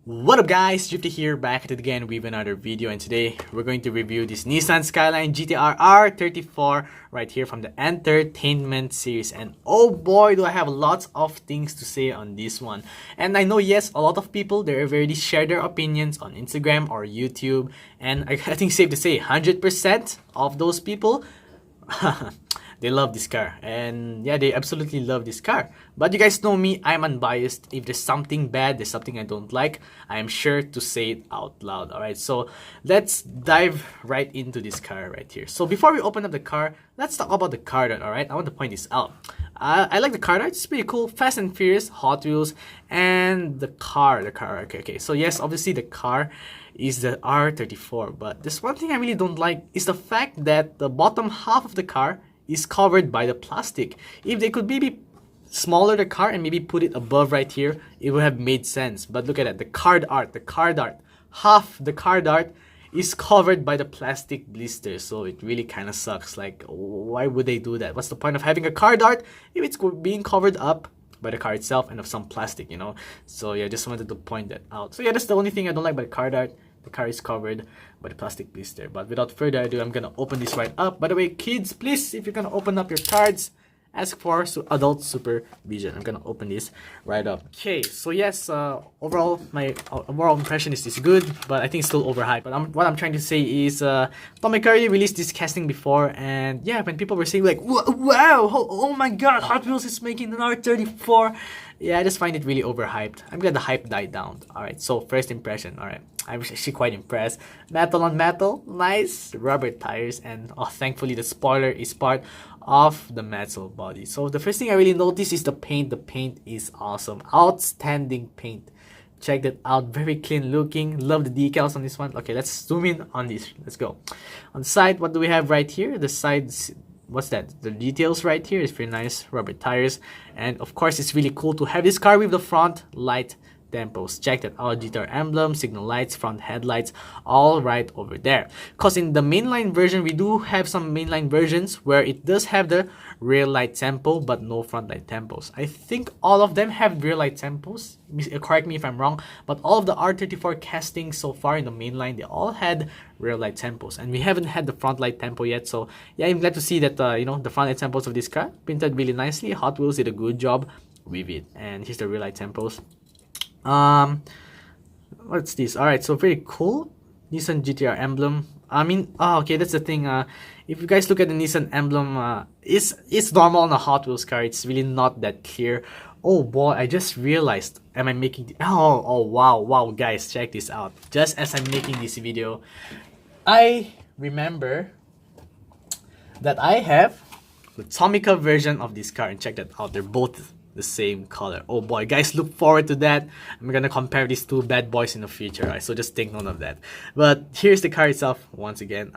What up guys, Drifty here, back at it again with another video, and today we're going to review this Nissan Skyline GTR R34 right here from the Entertainment series. And oh boy, do I have lots of things to say on this one. And I know, yes, a lot of people, they already share their opinions on Instagram or YouTube, and I think safe to say 100% of those people they love this car, and yeah, they absolutely love this car. But you guys know me, I'm unbiased. If there's something bad, there's something I don't like, I am sure to say it out loud. Alright, so let's dive right into this car right here. So before we open up the car, let's talk about the car art. Alright, I want to point this out. I like the car art, it's pretty cool. Fast and Furious, Hot Wheels, and the car. Okay. So yes, obviously the car is the R34, but there's one thing I really don't like is the fact that the bottom half of the car is covered by the plastic. If they could maybe smaller the car and maybe put it above right here, it would have made sense. But look at that, the card art, half the card art is covered by the plastic blister, so it really kind of sucks. Like, why would they do that? What's the point of having a card art if it's being covered up by the car itself and of some plastic, you know? So yeah, just wanted to point that out. So yeah, that's the only thing I don't like about the card art. The car is covered by the plastic blister. But without further ado, I'm gonna open this right up. By the way, kids, please, if you're gonna open up your cards, ask for adult supervision. I'm gonna open this right up. Okay, so yes, overall, my overall impression is good, but I think it's still overhyped. But what I'm trying to say is, Tomica already released this casting before, and yeah, when people were saying like, wow, oh my god, Hot Wheels is making an R34, yeah, I just find it really overhyped. I'm glad the hype died down. Alright, so first impression, alright. I'm actually quite impressed. Metal on metal, nice. Rubber tires, and oh, thankfully the spoiler is part of the metal body. So the first thing I really noticed is the paint. The paint is awesome. Outstanding paint. Check that out. Very clean looking. Love the decals on this one. Okay, let's zoom in on this. Let's go. On the side, what do we have right here? The sides, what's that? The details right here is pretty nice. Rubber tires. And of course, it's really cool to have this car with the front light tempos. Check that out, GTR emblem, signal lights, front headlights, all right over there. Because in the mainline version, we do have some mainline versions where it does have the rear light tempo but no front light tempos. I think all of them have rear light tempos, correct me if I'm wrong, but all of the R34 castings so far in the mainline, they all had rear light tempos, and we haven't had the front light tempo yet. So yeah, I'm glad to see that you know, the front light tempos of this car printed really nicely. Hot Wheels did a good job with it, and here's the rear light tempos. What's this? Alright, so very cool. Nissan GTR emblem. I mean, oh, okay, that's the thing. If you guys look at the Nissan emblem, it's normal on a Hot Wheels car. It's really not that clear. Oh boy, I just realized. Am I making the, oh wow, guys, check this out. Just as I'm making this video, I remember that I have the Tomica version of this car, and check that out. They're both the same color. Oh boy, guys, look forward to that. I'm gonna compare these two bad boys in the future, right? So just take note of that. But here's the car itself once again,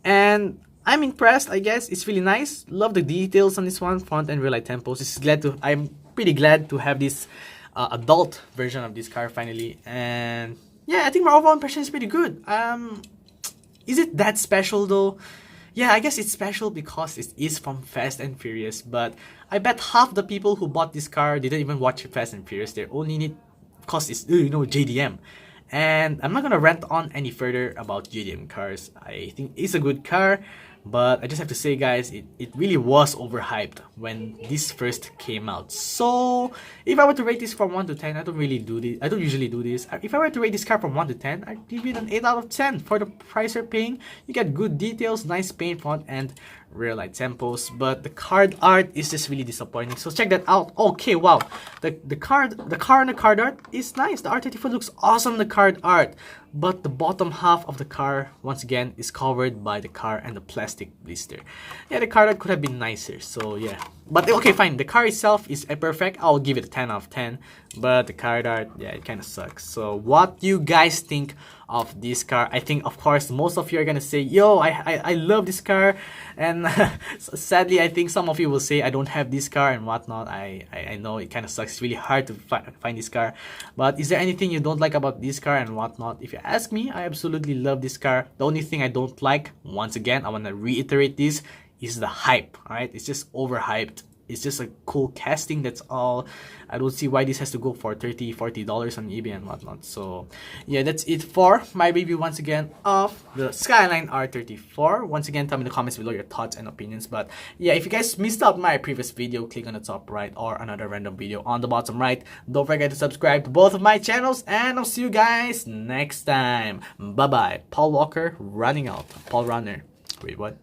and I'm impressed. I guess it's really nice. Love the details on this one, front and rear light tempos. I'm pretty glad to have this adult version of this car finally. And yeah, I think my overall impression is pretty good. Is it that special though? Yeah, I guess it's special because it is from Fast and Furious, but I bet half the people who bought this car didn't even watch Fast and Furious. They're only in it because it's, you know, JDM. And I'm not gonna rant on any further about JDM cars. I think it's a good car, but I just have to say, guys, it really was overhyped when this first came out. So if I were to rate this from 1 to 10, I don't usually do this. If I were to rate this car from 1 to 10, I'd give it an 8 out of 10. For the price you're paying, you get good details, nice paint, front and rear light tempos, but the card art is just really disappointing. So check that out. Okay, wow, the car on the card art is nice. The R34 looks awesome, the card art, but the bottom half of the car once again is covered by the car and the plastic blister. Yeah, the card art could have been nicer. So yeah, but okay, fine, the car itself is perfect. I'll give it a 10 out of 10, but the card art, yeah, it kind of sucks. So what do you guys think of this car? I think, of course, most of you are gonna say, yo, I love this car, and sadly, I think some of you will say I don't have this car and whatnot. I know it kind of sucks. It's really hard to find this car, but is there anything you don't like about this car and whatnot? If you ask me, I absolutely love this car. The only thing I don't like, once again, I want to reiterate this, is the hype. All right, it's just overhyped. It's just a cool casting, that's all. I don't see why this has to go for $30-$40 on eBay and whatnot. So yeah, that's it for my review once again of the Skyline R34. Once again, tell me in the comments below your thoughts and opinions. But yeah, if you guys missed out my previous video, click on the top right or another random video on the bottom right. Don't forget to subscribe to both of my channels, and I'll see you guys next time. Bye bye. Paul Walker running out. Paul Runner. Wait, what?